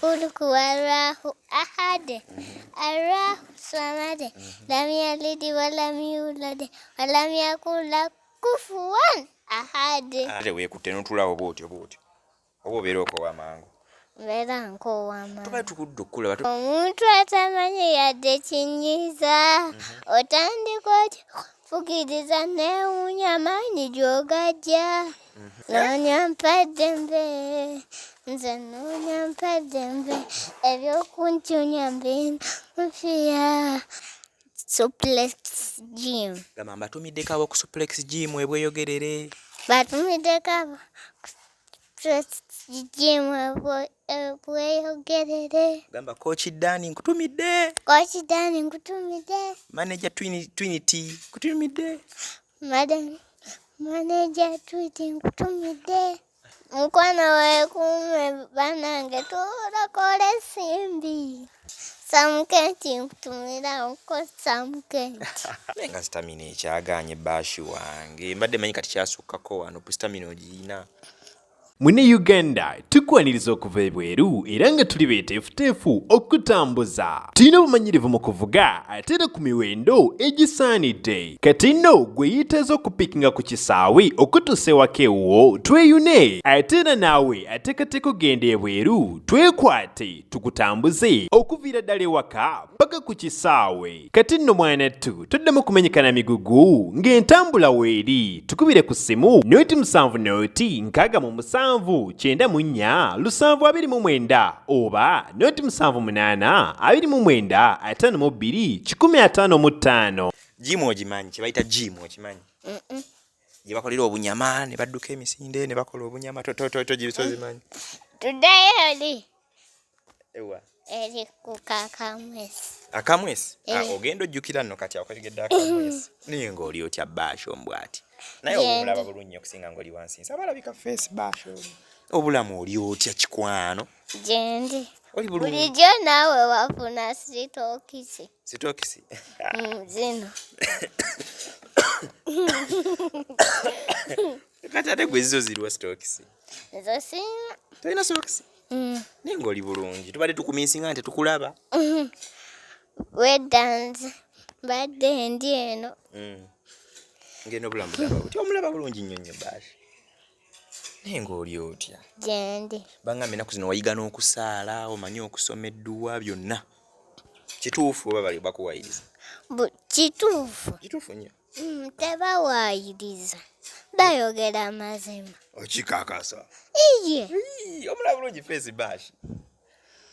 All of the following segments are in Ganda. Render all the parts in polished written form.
قل هو الله أحد الله الصمد لم يلد ولم يولد ولم يكن له كفوا أحد. Weekutte n'otulawo bw'otyo oba obeera okoowa mangu. Mbeera nkoowa mangu. Tuba tukudde okkulaba. Omuntu atamanyi yadde kinyiza otandika otya fukiriza neewuunya amaanyi gy'ogajja. Noonya mpadde nze noonya mpadde ebyokuntunya mbina mufiya. Suplex gym. Gamba mbatumiddeko abo ku suplex gym ebweyogerere. Batumiddeko abo suplex gym ebweyogerere. Gamba Coach Dani nkutumidde. Coach Dani nkutumidde. Manager Trinity nkutumidde. Manager Trinity nkutumidde. Mukwano weekuume bannange turakole simbi. Samukenti nkutumira nko samukenti. Nenga stamina ekyagaanye baashi wange. Mbadde manyi kati kyasukkako wano ku stamina ogiyina. Mune Uganda tukwaniriza okuva ebweru era nga tuli beeteefuteefu okutambuza. Tulina obumanyirivu mu kuvuga ate era ku miwendo egisaanidde. Kati nno gwe yeetaaza okupikinga ku kisaawe okutuusa ewaka ewuwo tweyune. Ate era naawe ateekateeka okugenda ebweru twekwate tukutambuze okuviira ddala ewaka paka ku kisaawe. Kati nno mwanattu toddamu kumenyekana migugu ng'entambula weeri. Tukubire ku ssimu noti 7 noti 6 94 729 oba noti 78 29 52 155. Jimu ogimanyi kye bayita jimu okimanyi? Gye bakolera obunyama ne badduka emisinde ne bakola obunyama togimanyi? Tuddayo oli. Ewa. Eri ku kakamwesi. Akamwesi? Ogenda ojjukira nno kati akotegedde akamwesi. Naye ng'oli otya baasho mbwati. Naye obulaba bulungi okusinga ng'oli wansi. Sabalabika face baasho. Obulamu oli otya kikwano? Gyendi. Oli bulungi. Bulijjo naawe wafuna sitokisi. Sitokisi? Zino. Kati ate gwe zizo ziriwa sitokisi? Ezo sina. Tolina sitokisi? Naye ng'oli bulungi. Tubadde tukumiisinga nti tukulaba. Weddanze. Mbadde ndi eno. Ngeno obulamu bulaba buti. Omulaba bulungi nnyo nnyo baashi. Naye ng'oli otya? Gyendi. Bangambe ennaku zino wayiga n'okusaala, omanyi okusoma edduwa byonna. Kituufu oba bali bakuwayiriza? Kituufu. Kituufu nnyo. Tebawaayiriza. Bayogera mazima. Okikakasa. Iye. Omulaba bulungi face baashi.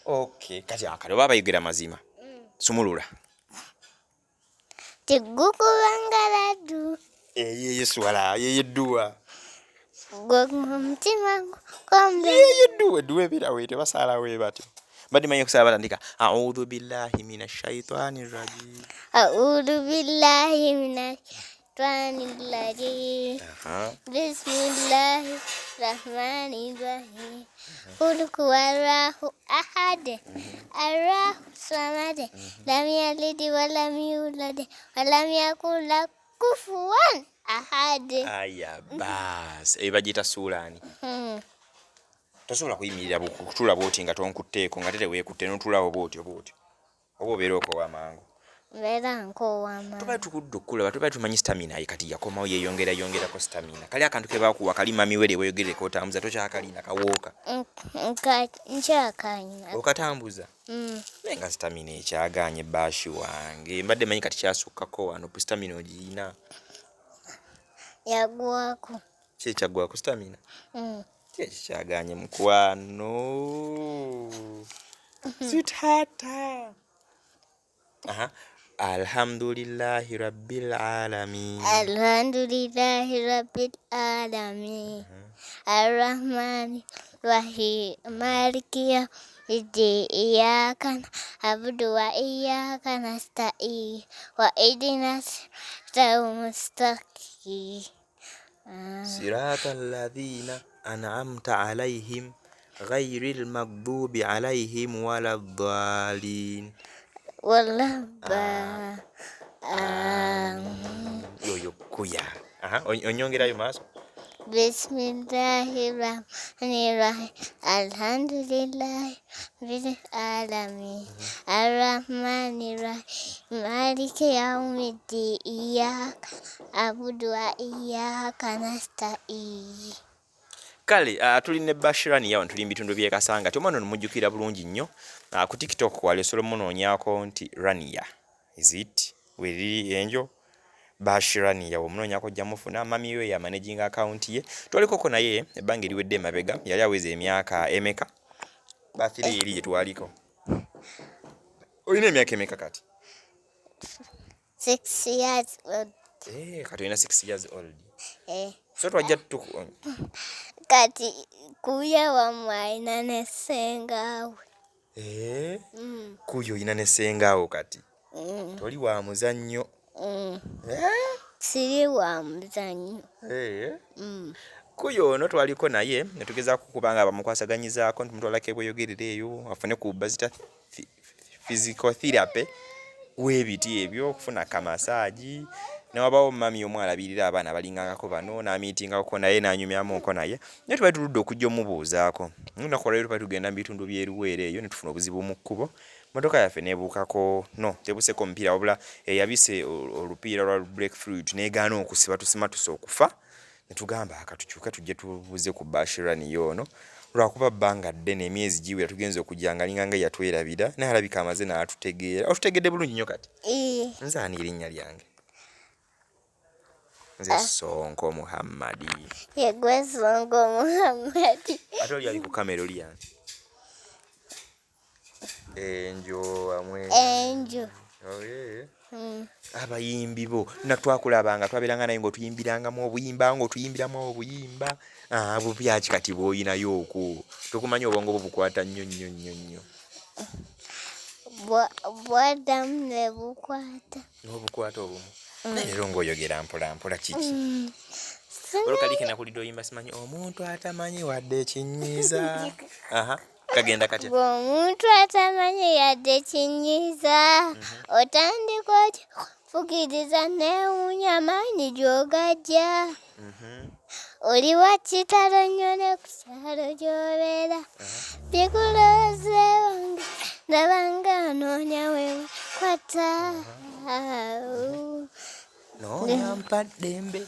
Okay, kati akale oba bayogera mazima. Sumulula. Tigukubangaladu. Yeye swala, yeye dduwa. Gwe mutima kombe. Yeye dduwa ebirawe tebasaalawo batyo. Mbadde manyi okusala batandika a'udhu billahi minash shaitani rajim. A'udhu billahi minash shaitani rajim. Bismillahir rahmanir rahim. Qul huwallahu ahad Allahu samad lam yalid wa lam yulad wa lam yakul lahu kufuwan ahad. Aya bas ebagita suulani. Tosobola kuyimirira kutula bwoti nga tonkutteeko nga tete weekutte n'otulawo bwotyo oba obeera okoowa mangu. Mbeera nkoowa mangu. Tuba tukudde okkulaba tuba tumanyi stamina ye kati yakomawo yeyongerako stamina. Kali akantu ke baakuwa kali mami were weeyogereko otambuza tokyakalina kawooka. Nkyakanyina. Okatambuza? Naye nga stamina ekyagaanye baashi wange. Mbadde manyi kati kyasukkako wano ku stamina ogiyina. Yagwako. Ki ekyaggwako stamina? Kyagaanye mukwano. Sweetheart. Alhamdulillahi rabbil alamin. Alhamdulillahi rabbil alamin. Ar-Rahman Rahim. Maliki yawmiddin. Iyyaka na'budu wa iyyaka nasta'in. Wa ihdinas siratal mustaqim. Siratal ladzina an'amta alaihim ghairil maghdubi alaihim waladdallin. Yoyo kuya. Onyongerayo maaso. Bismillahirrahmanirrahim. Alhamdulillahi rabbil alamin. Arrahmanirrahim. Maliki yawmiddin. Iyyaka na'budu wa iyyaka nasta'in. Kale tulina Bashirani yawo tuli bitundu bye Kasanga tomano mujjukira bulungi nnyo ku TikTok wale Solomon onyako nti Rania is it weri enjo Bashirani yawo mnonyako jamufuna mami we ya managing account ye toliko naye ebbanga liwedde mabega yali aweze emyaka emeka bathiri eri yetwaliko oyina emyaka emeka kati 6 years old. kati oyina 6 years old so twajja kati kuya wamwaina ne ssengawe. Kuyo oyina ne ssengawo kati toli wa muzannyo. Siri wa muzannyo. Kuyo ono twaliko naye ne tugezaako kubanga abamukwasaganyizaako ntumutwalako ebweyogerere eyo afune ku bazita physical therapy webiti ebyo okufuna kamasaaji newabawo mami omu alabirira abaana balingangako bano n'amiitingako naye n'anyumyamuko naye twali tuludde okujja omubuuzaako olunaku olwaleero twali tugenda mu bitundu by'eruweero eyo ne tufuna obuzibu mu kkubo motoka yaffe neebuukako tebuseko omupiira wabula eyabise olupiira lwa breakthrough neegaana okusiba tusimatuse okufa ne tugamba akatukyuke tujje tubuuze ku Bashirani yoono lwakuba bbanga ddene emyezi giwera tugenze okujjanga linganga yatwerabira naye alabika amaze n'atutegeera otutegedde bulungi nnyo kati nze ani erinnya lyange nze Sonko Muhammadi. Yegwe Sonko Muhammadi. Ate oli ali ku kamera oli yani enjo amwe enjo abayimbi bo natwakulabanga twaberanga naye ng'otuyimbirangamu obuyimba ng'otuyimbiramu obuyimba bubyaki kati bw'oyinayo okwo tokumanya obwongo bwo bukwata nnyo nnyo nnyo nnyo bwadamu ne bukwata n'obukwata obumu naye leero ng'oyogera mpola mpola kiki olukalike nakulidde oyimba simanyi omuntu atamanyi wadde ekinyiiza kagenda katya omuntu atamanyi yadde ekinyiiza otandika okifukiriza neewuunya amaanyi gy'ogajja oli wa kitalo nnyo ne ku kyalo gy'obeera bikuloozeewo ndabanga noonya wewe kwata noonya mpaddembe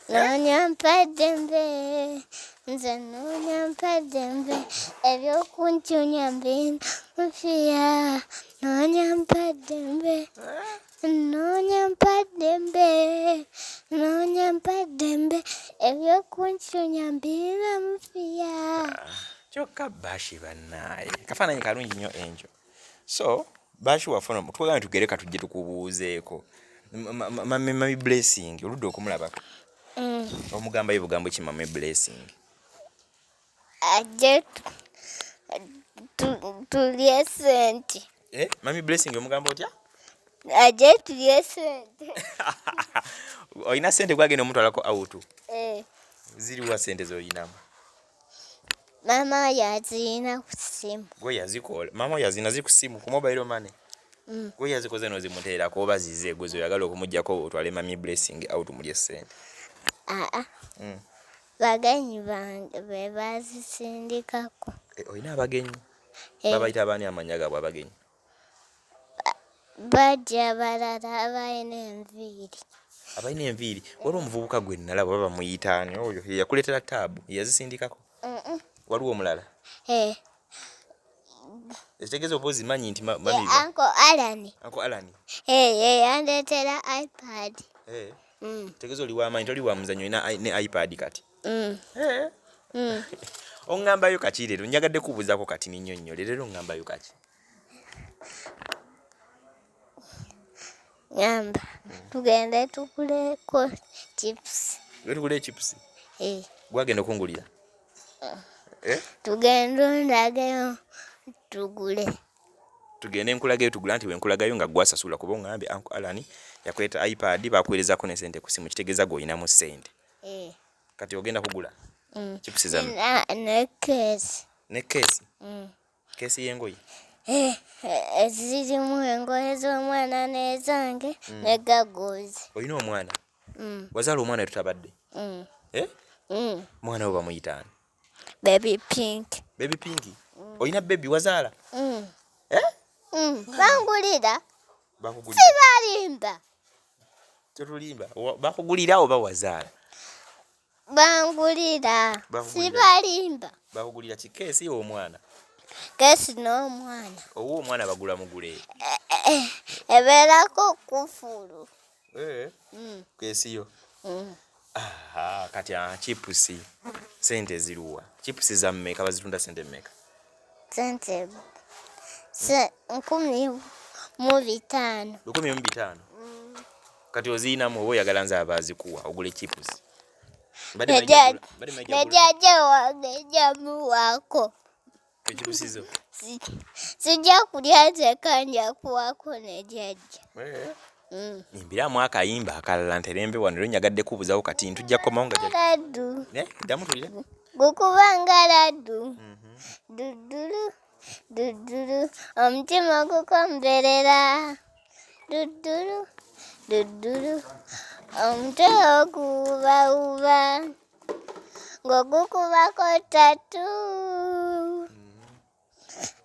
noonya mpaddembe nze noonya mpaddembe ebyokuncunya mbina mufiya noonya mpaddembe noonya mpaddembe noonya mpaddembe ebyokuncunya mbina mufiya kyokka Bashi bannaaye kafaananyi kalungi nnyo enjo so Bashi wafuna twagala tugereka tujje tukubuuzeeko mami blessing oludde okumulabako omugamba ye bugambo ki mami blessing ajje tulye sente mami blessing omugamba otya ajje tulye sente oyina sente gwagenda omutwalako awutu ziriwa sente zoyinamu mama yazina ku ssimu gwe yazikola mama yazina ziri ku ssimu ku mobile money gwe yazikoze nozimuteerako oba zize gwe zoyagala okumuggyako otwale mami blessing awutu mulye sente bagenyi bange be bazisindikako oyina abagenyi babayita abaani amanya gaabwe abagenyi bajja balala abalina enviiri waliwo omuvubuka gwe nalaba baba muyitaani oyo yakuleetera taabu yazisindikako waliwo omulala ekitegeeza oba ozimanyi nti Uncle Alan yandeetera iPad tegeeza oli w'amaanyi toli wa muzannyo olina ne iPad kati oŋŋambayo kaki leero njagadde kubuuzako kati ninnyo nnyo leero oŋŋambayo kaki ngamba tugende tukuleko chips tugule chips gwagenda okungulira tugende ondageyo tugule tugende nkulagayo tugula nti wenkulagayo nga gwasasula kuba oŋŋambye Uncle Alan yakuleeta iPad bakuweerezako ne sente ku simu kitegeeza gw'olinamu sente kati ogenda kugula chips zamu ne keesi y'engoye zirimu engoye z'omwana n'ezange ne gagozi olina omwana wazaala omwana tutabadde mwana we bamuyitaani Baby Pink. Baby Pinky olina baby wazaala Bangulira. bakugulira Sibalimba. totulimba bakugulira oba wazaala Bangulira. Sibalimba. bakugulira kikeesi omwana Kesi n'omwana. owo omwana bagula mugule Ebeerako kufulu. keesi yo kati chipusi sente ziruwa chipusi za mmeka bazitunda sente mmeka Sente 15,000. kati oziinamu oba oyagala nze abazikuwa ogule chipusi Nejaja wange jamuwaako. chipusi zo Sijja kulya nze kanja kuwaako nejajja. nimbiramu akayimba akalala nterembe wano era nyagadde kubuzawo kati ntujja kukomawo nga Laddu. ddamu tulire Gukubanga laddu. Duddulu. Duddulu. Omutima gukomberera. Duddulu. Duddulu. Omutwe oguwubawuba. Ng'ogukubako tatu.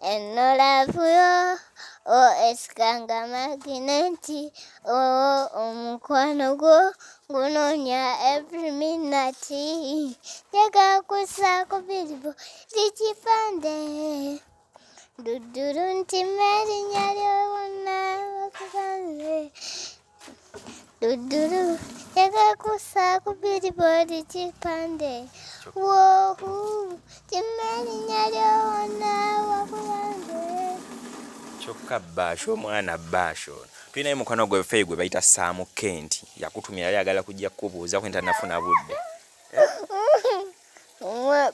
Ennolavu yo. Esikanga magineti. Omukwano gwo gunoonya every minute. Njagala kussaako biribo likipande. Duddulu ntima erinnya ly'owonna bakubanze. Duddulu njagala kussaako biribo likipande. Woohoo ntima erinnya ly'owonna bakubanze. kyokka Basho omwana Basho tulinayo mukwano gweffe gwe bayita Sam Kent yakutumira yali agala kujja kubuuza kwenta nafuna budde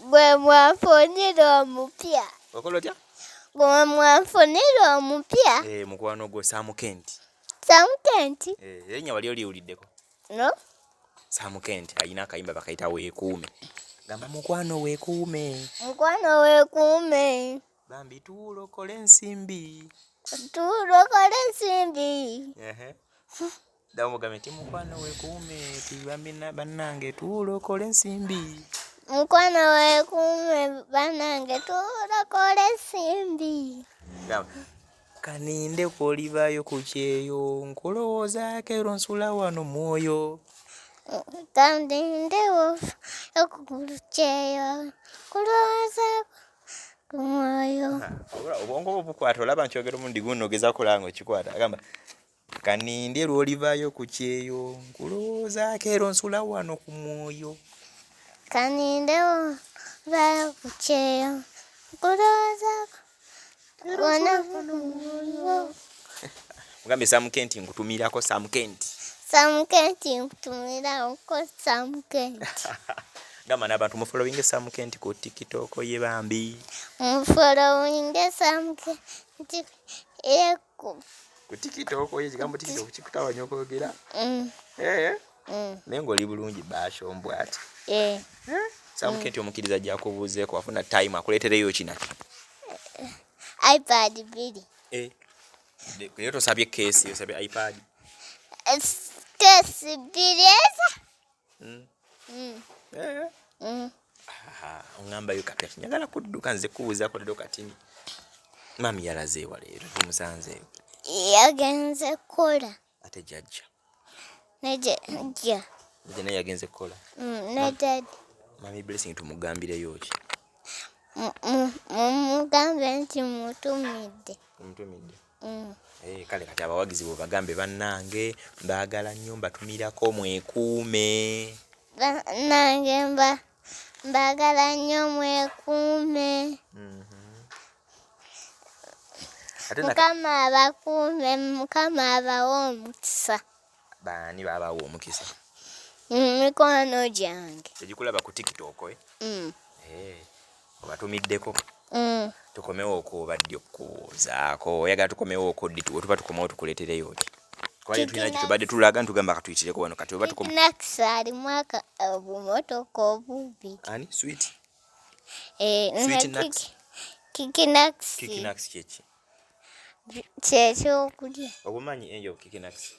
Gwe mwafunira omupya. okola otya Gwe mwafunira omupya. mukwano gwe Sam Kent Sam Kent. erinnya wali oliwuliddeko No. Sam Kent alina akayimba bakayita weekuume gamba mukwano weekuume Mukwano weekuume. bambi tuulokole ensimbi Tulokole ensimbi. damugambe ti mukwano weekuume tibambi bannange tuulokole ensimbi Mukwano weekuume bannange tulokole ensimbi. kaninde kwolivaayo ku kyeyo nkulowoozaako ero nsula wano mwoyo Tandindewo okukuluceyo kulowooza ku mwoyo. obwongo bwo bukwata olaba nkyogera omundi guno ogezaako olaba okikwata agamba kaninde lwolivaayo ku kyeyo nkulowoozaako ero nsula wano ku mwoyo Kanindewo bayo ku kyeyo kulowooza wano ku mwoyo. mugambe Sam Kent nkutumirako Sam Kent Sam Kent nkutumiraako Sam Kent. gamba n'abantu mufolowinge Sam Kent ku TikTok ye bambi Mufolowinge Sam Kent ku TikTok ye kigambo TikTok kikutawanya okwogera naye ng'oli bulungi Basho mbwati Sam Kent omukkiriza gyakubuuzeeko afuna time akuleetereyo kinaki iPad 2. leero tosabye keesi osabye iPad Kesi 2 oŋŋambayo kapya nyagala kudduka nze kubuuzaako leero kati mami yalazeewa leero tumusanzeewo yagenze kola. ate jjajja Nejja. naye yagenze kukola Ne Daddy. mami Blessing tumugambireyo ki Mumugambe nti mutumidde. omutumidde kale kati abawagizi bwe bagambe bannange mbaagala nnyo mbatumirako mwekuume Bannange mbaagala nnyo mwekuume. Mukama abakuume, Mukama abawa omukisa. baani babawa omukisa Mikwano gyange. tegikulaba ku TikTok obatumiddeko tukomewo okwo obadde okubuuzaako oyagala tukomewo okwo ddi tuba tukomewo tukuleetereyo ki twali tulina kye tubadde tulaga ntugamba katuyitireko wano kati oba tukoma Kinax alimu obumotoka obubi. ani sweet Kikinax kyeki kyekyokulya. obumanyi eyo Kikinax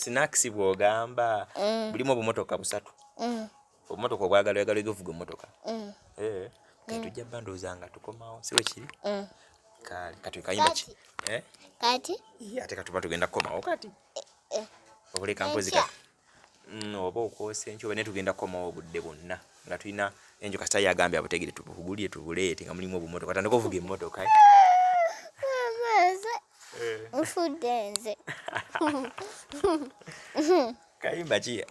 Snacks bw'ogamba bulimu obumotoka busatu. Obumotoka obwagala ovuga emmotoka. Tujja bandooza nga tukomawo si bwe kiri. Kale kati kayimba ki? Kati? Ate katuba tugenda kukomawo kati. Obuleka mpozi kati. Oba okwosa enkyo ne tugenda kukomawo obudde bwonna nga tulina enjo kasita yagambye abutegere tubugulye tubuleete nga mulimu obumotoka. Tandika ovuga emmotoka. Nfudde nze. Kayimba ki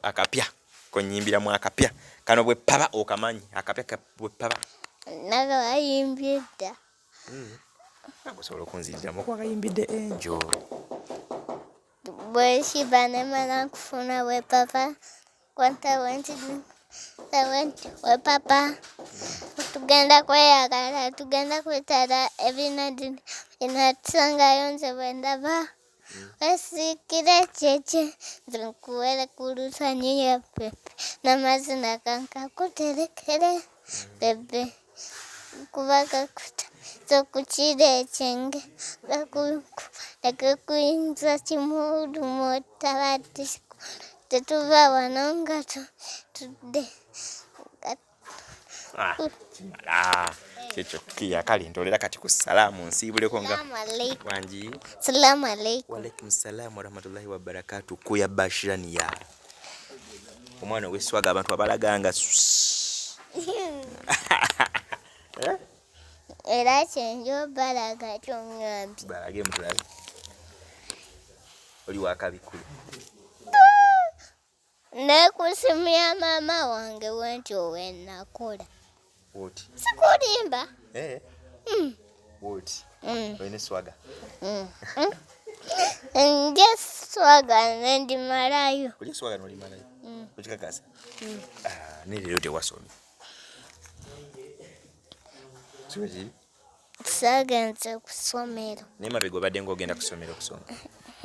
akapya konyimbiramu akapya kano bwe paba okamanyi akapya bwe paba naga wayimbye dda. Osobola okunziriramu okuba kayimbidde enjo bwe kiba ne mala nkufuna we papa kwanta wenti we papa tugenda kweyagala tugenda kwetala ebinadi inasangayo nze bwe ndaba wesikire kyekye nkuwere kulusanyi ya pepe n'amazina gankakuterekere bebe kuba gakuta zokukira ekyenge nakakuyinza kimudu motabadde tetuva wano nga tudde kyekyo kiya kale ntolera kati ku salaamu nsiibuleko nga wangi. Salamu alaikum. Walaikum salaam wa rahmatullahi wa barakatuh. Kuya bashiraniya omwana w'eswaga abantu abalaganga era kyenjo balaga kyongambye balage mutulabe oli wakabikulu nekusimya mama wange wenti owenakola woti sikulimba woti oyine swaga nje swaga nendimalayo oli swaga nolimalayo okikakasa nerero tewasomye siwekiri sagenze kusomero naye mabega obadde ng'ogenda kusomero okusoma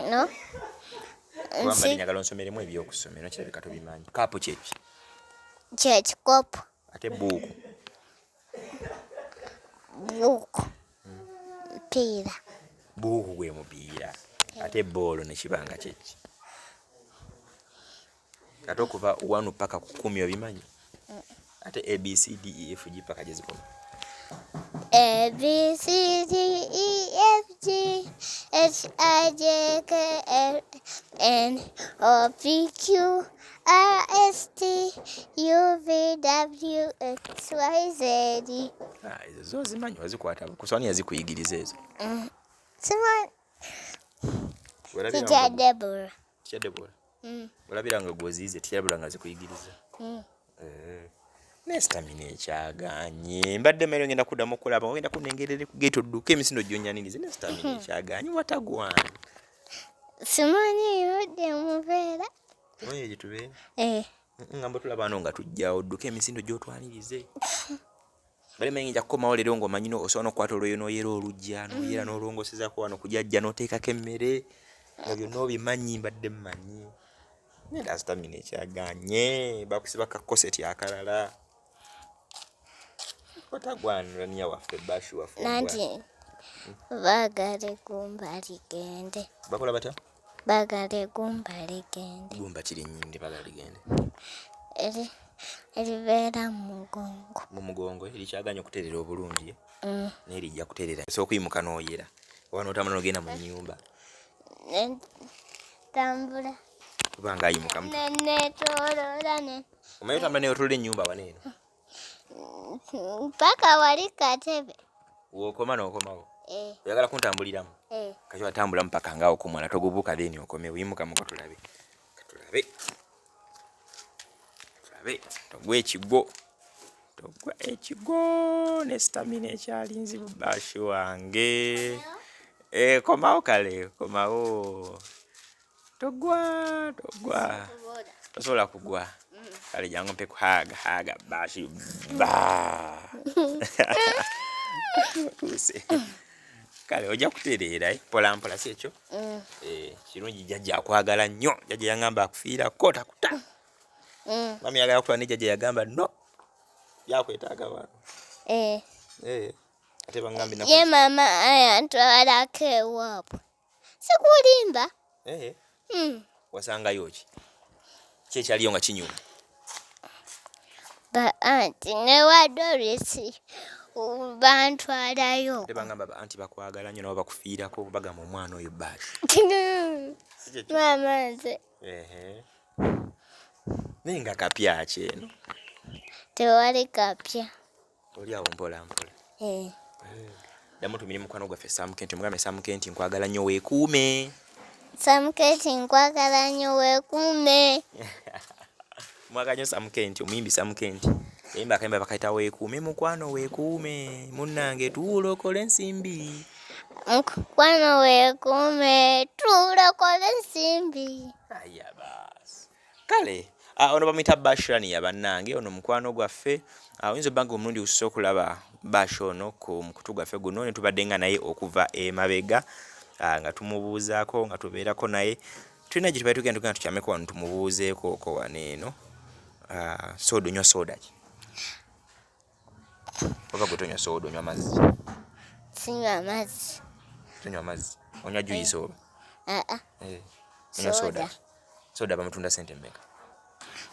no kubamba linyagala onsomeremu ebyokusomero kirabika tobimanyi. Kaapo kyeki kyekikopo ate buuku mupiira buuku gwe mupiira ate boolo nekibanga kyeki ate okuva 1 paka ku 10 obimanyi ate ABCDEFG paka gyezikoma ABCDEFG HIJKLNOPQ RST UVWXYZ. Ezo zo zimanyi wazikwata kuswani yazikuyigiriza ezo. Simanyi. Tija Deborah. Olabiranga gwozize Tija Deborah nga zikuyigiriza. Nestamina ekyaganye mbadde mmere ngenda kuddamu okulaba ngenda kunengerere ku gate odduka emisindo gyonnyanirize nestamina ekyaganye watagwana simanyi yodde mubeera simanyi gyetubeera ngamba tulaba ano nga tujja odduka emisindo gyotwanirize bali mengi nja kukomawo leero ng'omanyino osobola n'okukwata olwoyo n'oyera olujja n'oyera n'olongosezaako wano kujajja n'oteekako emmere nga byonna obimanyi mbadde mmanyi neda stamina ekyaganye bakusiba kakoseti akalala otagwanirania waffe bashu waffe nanti bagale gumba ligende bakola bata bagale gumba ligende gumba kiri nnyinde bagala ligende eribeera mu mugongo erikyaganya okuterera obulungi nerijja kuterera so okuyimuka n'oyera oba n'otambula n'ogenda mu nnyumba tambula kubanga ayimuka netolola omanyi otambula neotolola ennyumba waneeno mpaka wali katebe wokoma n'okomawo oyagala kuntambuliramu kati watambulamu paka ngaawo kumwana togubuuka theni okome wimukamu katulabe togwa ekigo ne stamina ekyalinzibu bashi wange komawo kale komawo togwa tosobola kugwa kale jangu mpe kuhaga bashi kale ojja kutereera mpolampola si ekyo kirungi jjajja akwagala nnyo jjajja yangamba akufiirako takuta mami yagala kutwala ne jjajja yagamba no yakwetaaga wano ate bangambi ye mama ayantwalako ewaabwe sikulimba wasangayo ki ekyaliyo nga kinyuma ba anti ne wadolisi bantwalayo tebagamba ba anti bakwagala nnyo nabo bakufiirako bagamba omwana oyo Basho mama nze naye nga kapya ki eno tewali kapya oli awo mpola mpola ddamu tumire mukwano gwaffe Samukenti mugambe Samukenti nkwagala nnyo weekuume Samukenti nkwagala nnyo weekuume mwagala nnyo Samukenti omuyimbi Samukenti yayimba akayimba bakayita weekuume mukwano weekuume munnange tuula okola ensimbi mukwano weekuume tuula okola ensimbi aya baasi kale ono bamuyita Bashirani bannange ono mukwano gwaffe oyinza obbanga omulundi gususa okulaba Basho ono ku mukutu gwaffe guno ne tubadde nga naye okuva emabega nga tumubuuzaako nga tubeerako naye tulina gye tubaye tugenda tukyameko wano tumubuuzeeko ko wano eno soda onywa soda ki oba gwe tonywa soda onywa mazzi sinywa mazzi tonywa mazzi onywa juice oba onywa soda soda bamutunda sente mmeka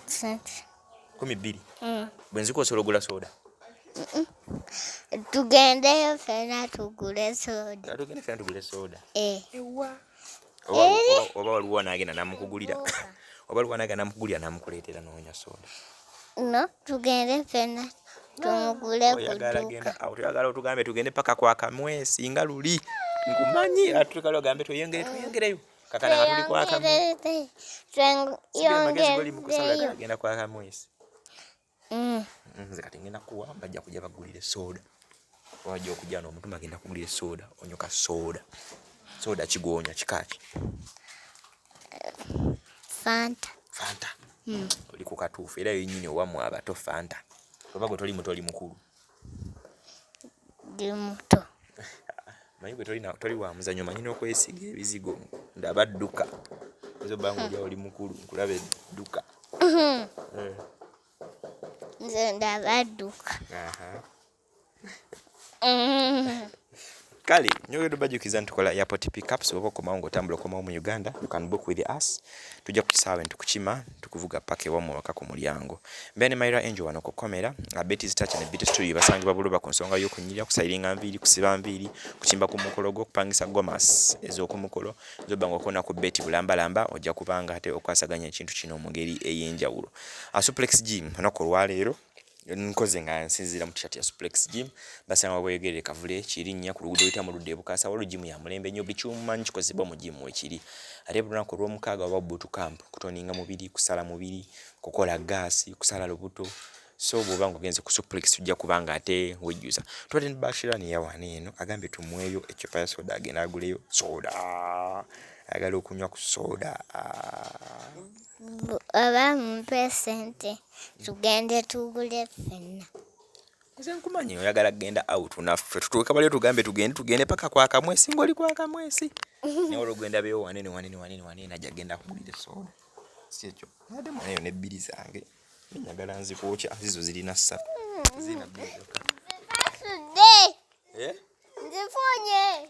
sente 12 bwe nziko osobola ogula soda tugendeyo ffenna tugule soda tugende ffenna tugule soda oba waliwo naagenda namukugulira oba waliwo naagenda namukugulira namukuleetera n'onywa soda no tugende ffenna tumugule ku dduuka oyagala otugambe tugende paka kwa Kamwesi nga luli nkumanyi atutukala ogambe tweyongereyo kakana nga tuli kwa Kamwesi agenda kwa Kamwesi nze kati ngenda kuwa bajja kujja bagulire soda wajja okujja n'omutuma agenda kugulira soda onyoka soda kigonya kikaki Fanta oli ku katuufu era yennyini owamu abato Fanta oba gwe toli muto oli mukulu ndi muto manyi gwe toli wa muzanyo manyi n'okwesiga ebizigo ndaba dduka nze obbanga olya oli mukulu nkulaba edduka nze ndaba dduka kale nyogera bajukiza ntukola airport pickups oba okomawo ng'otambula okomawo mu Uganda you can book with us tujja ku kisaawe ntukukima tukuvuga paka ewamu waka ku mulyango mbene Maira Angel wano kukomera abeti zitacha ne bit studio basangibwa buluba ku nsonga y'okunyirya kusayiringa nviiri kusiba nviiri kuchimba ku mukolo gw'okupangisa gomas ez'okumukolo zobanga okona ku beti bulambalamba ojja kubanga ate okwasaganya ekintu kino mu ngeri ey'enjawulo Suplex Gym onako lwaleero nkoze nga nsinzira mu t-shirt ya Suplex Gym basanga bwegerere kavule kirinnya ku luguudo luyita mu ludde bukasa waliwo gym ya mulembe nnyo bikyuma nkikozebwa mu gym wekiri ate bulunaku olw'omukaaga oba boot camp kutoninga mubiri kusala mubiri kukola gaasi kusala lubuto so bw'oba ng'ogenze ku Suplex tujja kubanga ate wejjusa tubadde ne Bashirani yawana eno agambye tumweyo eccupa ya soda agenda aguleyo soda ayagala okunywa ku soda oba mumpe sente tugende tugule ffenna nze nkumanyi oyagala kugenda out naffe tutuuka bali tugambe tugende paka kwa Kamwesi ng'oli kwa Kamwesi naye olw'ogenda beewo wanene najja genda kugulira soda si ekyo ate mwaneyo n'ebbiri zange njagala nzikwokya zizo zirina ssatu zirina bbiri zokka nzifunye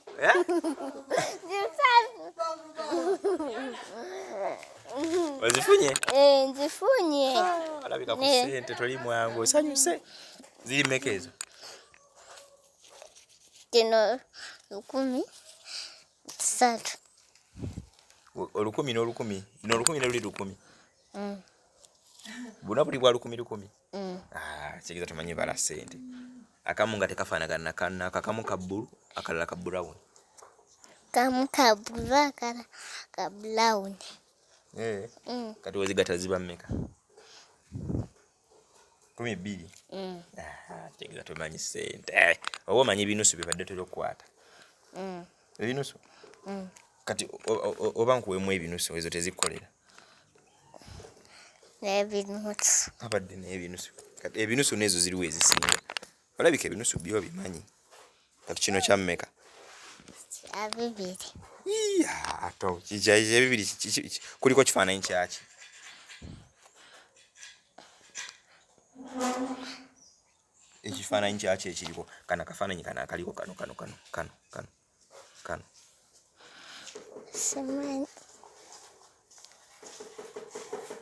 ozifunye nzifunye alabika ku ssente toli mwangu osanyuse ziri mmeka ezo kino 13 olukumi n'olukumi n'olukumi n'oluli 10 buna buli bwa 10 kitegeeza tumanyi bala ssente akamu nga tekafaanagana akamu ka bbulu akalala ka brown kamu ka bbulu akalala ka brown kati wezigata ziba mmeka 12 kitegeeza tumanyi ssente oba omanyi ebinusu bye badde tera okukwata ebinusu kati oba nkuweemu ebinusu ezo tezikukolera n'ebinusu abadde n'ebinusu kati ebinusu n'ezo ziriwo ezisinga olabika ebinusu byo bimanyi kati kino kya mmeka abibiri ato ebibiri kuliko kifaananyi kyaki ekifaananyi kyaki ekiriko kana kafaananyi kana akaliko kano simanyi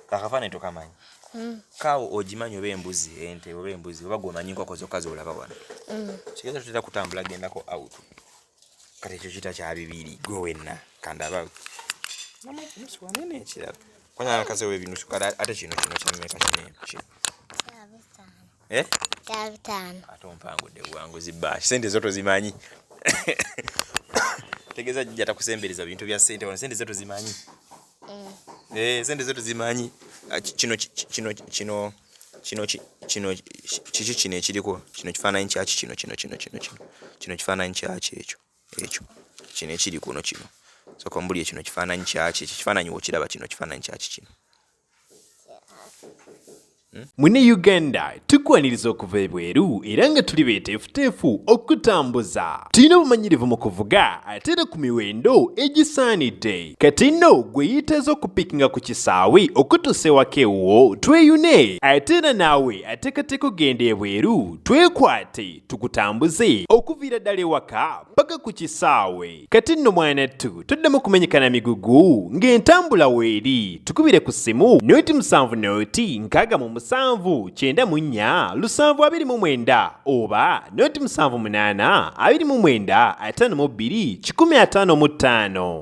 akafaananyi tokamanyi kaawo ogimanyi oba embuzi ente oba embuzi oba gwomanyi nkoko zokka zolaba wano kigeza tutera kutambula gendako out kati ekyo kita kya bibiri gwe wenna kandaba nusu wanene ekirala kwanya nakazewo ebinusu kale ate kino kyammeka kino kya bitaano ate ompangudde buwanguzi baashi sente zo tozimanyi tegeeza jjja takusembereza bintu bya sente wano sente zo tozimanyi sente zo tozimanyi kino kiki kino ekiriko kino kifaananyi kyaki kino kifaananyi kyaki ekyo kino ekiri kuno kino soka mbuli kino kifaananyi kyaki kifaananyi wokiraba kino kifaananyi kyaki kino Mune Uganda tukwaniriza okuva ebweru era nga tuli beeteefuteefu okutambuza. Tulina obumanyirivu mu kuvuga ate era ku miwendo egisaanidde. Kati nno gwe yeetaaza okupikinga ku kisaawe okutuusa ewaka ewuwo tweyune ate era naawe ateekateeka ogenda ebweru twekwate tukutambuze okuviira ddala ewaka paka ku kisaawe. Kati nno mwanattu toddamu kumenyekana migugu ng'entambula weeri tukubire ku ssimu noti 7 noti 694 oba noti 78 29 52 155.